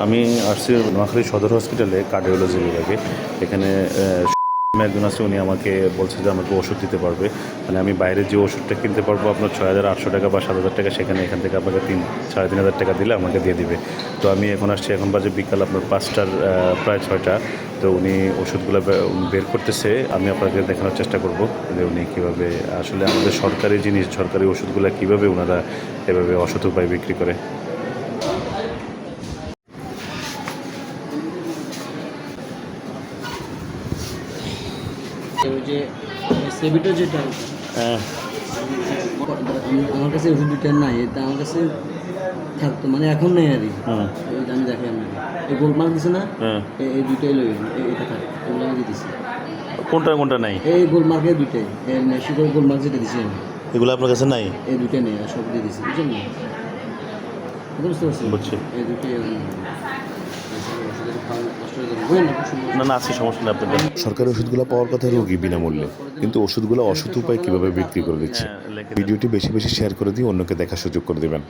আমি আসছি নোয়াখালী সদর হসপিটালে কার্ডিওলজি বিভাগে। এখানে একজন আছে, উনি আমাকে বলছে যে আমাকে ওষুধ দিতে পারবে। মানে আমি বাইরে যে ওষুধটা কিনতে পারবো আপনার 6,800 টাকা বা 7,000 টাকা, সেখানে এখান থেকে আপনাকে 3,500 টাকা দিলে আমাকে দিয়ে দিবে। তো আমি এখন আসছি, এখন বাজে বিকাল আপনার 5টার প্রায় 6টা। তো উনি ওষুধগুলো বের করতেছে, আমি আপনাকে দেখানোর চেষ্টা করব যে উনি কীভাবে আসলে আমাদের সরকারি জিনিস, সরকারি ওষুধগুলো কীভাবে ওনারা এভাবে অসৎ উপায় বিক্রি করে। ওই যে সেবিটো যেটা হ্যাঁ, আমার কাছে ওষুধ দুটো নাই, এটা আমার কাছে থাকতো, মানে এখন নেই আর কি। হুম, এইটা আমি দেখি আপনাকে, এই গোলমার্ক দিছে না, হ্যাঁ। এই দুইটাই লই, এটা থাকে, এগুলো আমি দিয়ে দিছি। কোনটা কোনটা নাই? এই গোলমার্কের দুইটাই, এই মেশিকোর গোলমার্ক যেটা দিছি আমি, এগুলো আপনার কাছে নাই? এই দুইটাই নেই, আর সব দিয়ে দিছি, বুঝলেন না? বুঝতে পারছি, বুঝছি। এই দুইটাই ওষুধের খাওয়া নষ্ট হয়ে যাবে, বুঝলেন না? না না, আছে, সমস্যা নেই আপনাদের। সরকারি ওষুধগুলো পাওয়ার কথা রোগী বিনামূল্যে, কিন্তু ওষুধগুলো অসৎ উপায় কীভাবে বিক্রি করে দিচ্ছে। ভিডিওটি বেশি বেশি শেয়ার করে দিয়ে অন্যকে দেখার সুযোগ করে দেবেন।